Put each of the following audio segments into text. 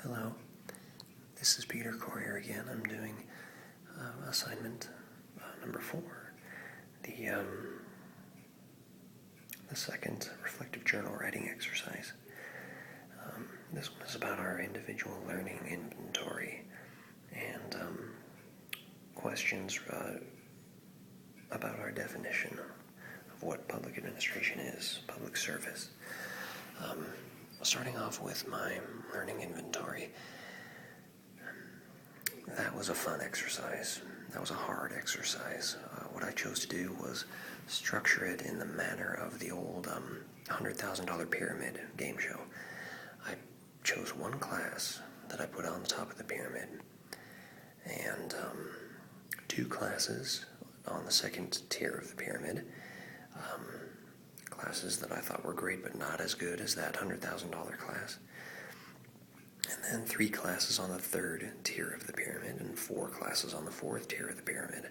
Hello, this is Peter Corrier again. I'm doing assignment number 4, the second reflective journal writing exercise. This one is about our individual learning inventory and questions about our definition of what public administration is, public service. Starting off with my learning inventory, that was a fun exercise. That was a hard exercise. What I chose to do was structure it in the manner of the old $100,000 pyramid game show. I chose one class that I put on the top of the pyramid, and 2 classes on the second tier of the pyramid. Classes that I thought were great but not as good as that $100,000 class. And then 3 classes on the third tier of the pyramid and 4 classes on the fourth tier of the pyramid.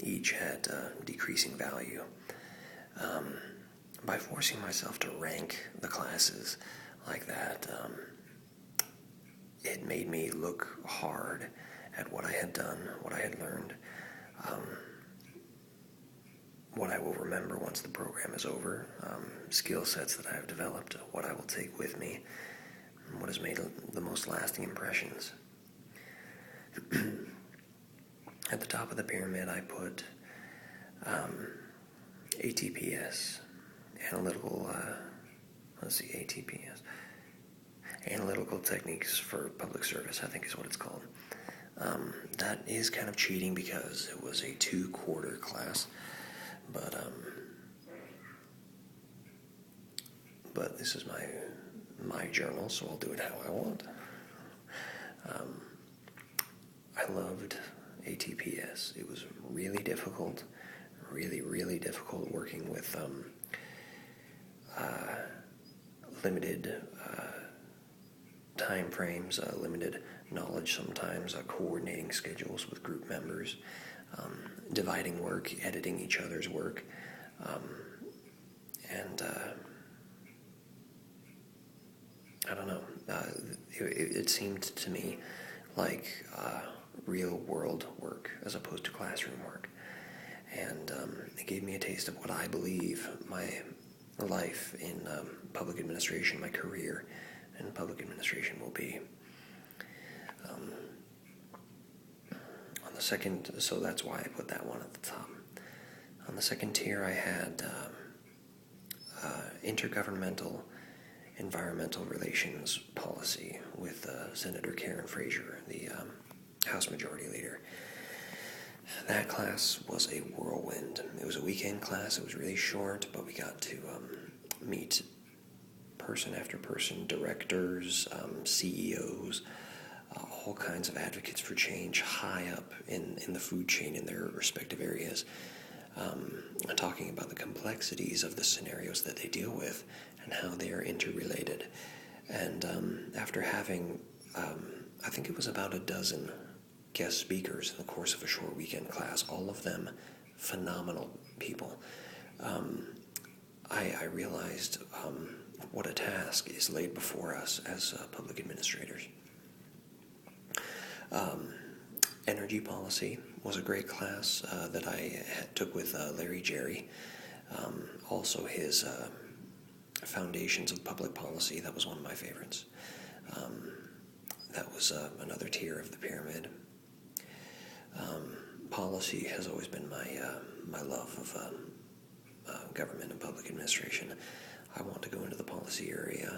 Each had decreasing value. By forcing myself to rank the classes like that, it made me look hard at what I had done, what I had learned, what I will remember once the program is over, skill sets that I have developed, what I will take with me, and what has made the most lasting impressions. At the top of the pyramid, I put ATPS, Analytical Techniques for Public Service, I think is what it's called. That is kind of cheating because it was a 2-quarter class, but this is my journal, so I'll do it how I want. I loved ATPS. It was really difficult, really difficult working with limited time frames, limited knowledge sometimes, coordinating schedules with group members, dividing work, editing each other's work, and I don't know, it seemed to me like real-world work as opposed to classroom work, and it gave me a taste of what I believe my life in public administration, my career in public administration will be. On the second, so that's why I put that one at the top. On the second tier, I had intergovernmental environmental relations policy with Senator Karen Frazier, the House Majority Leader. That class was a whirlwind. It was a weekend class. It was really short, but we got to meet person after person, directors, CEOs, all kinds of advocates for change high up in the food chain in their respective areas, talking about the complexities of the scenarios that they deal with and how they are interrelated. And after having, I think it was about a dozen guest speakers in the course of a short weekend class, all of them phenomenal people, I realized what a task is laid before us as public administrators. Energy policy was a great class that I took with Larry Jerry. Also his Foundations of Public Policy, that was one of my favorites. That was another tier of the pyramid. Policy has always been my love of government and public administration. I want to go into the policy area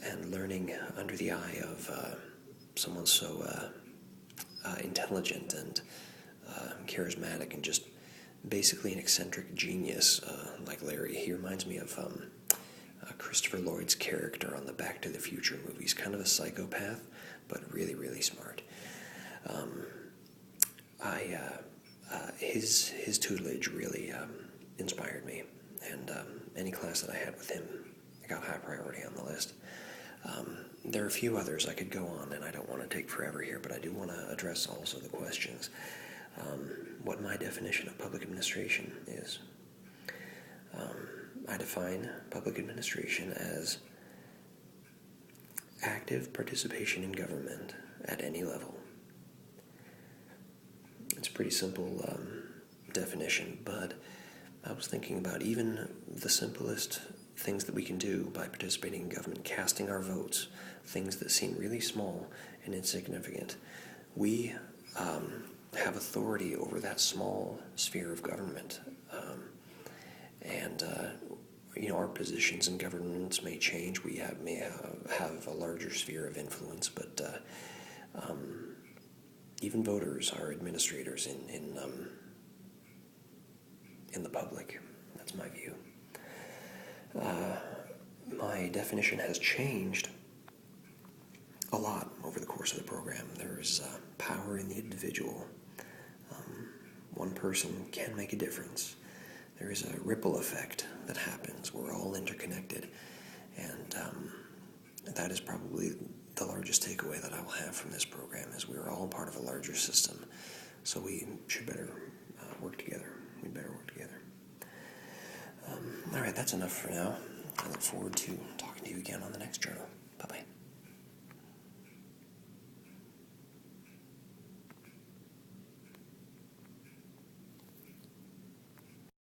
and learning under the eye of someone so intelligent and charismatic and just basically an eccentric genius like Larry. He reminds me of Christopher Lloyd's character on the Back to the Future movies, kind of a psychopath, but really smart. His tutelage really inspired me, and any class that I had with him got high priority on the list. There are a few others I could go on, and I don't want to take forever here, but I do want to address also the questions. What my definition of public administration is. I define public administration as active participation in government at any level. It's a pretty simple definition, but I was thinking about even the simplest things that we can do by participating in government, casting our votes, things that seem really small and insignificant. We have authority over that small sphere of government, and our positions in governments may change. We may have a larger sphere of influence, but even voters are administrators in the public. That's my view. My definition has changed a lot over the course of the program. There is power in the individual. One person can make a difference. There is a ripple effect that happens. We're all interconnected, and that is probably the largest takeaway that I will have from this program, is we are all part of a larger system, so we should better work together. We'd better work together. All right, that's enough for now. I look forward to talking to you again on the next journal. Bye-bye.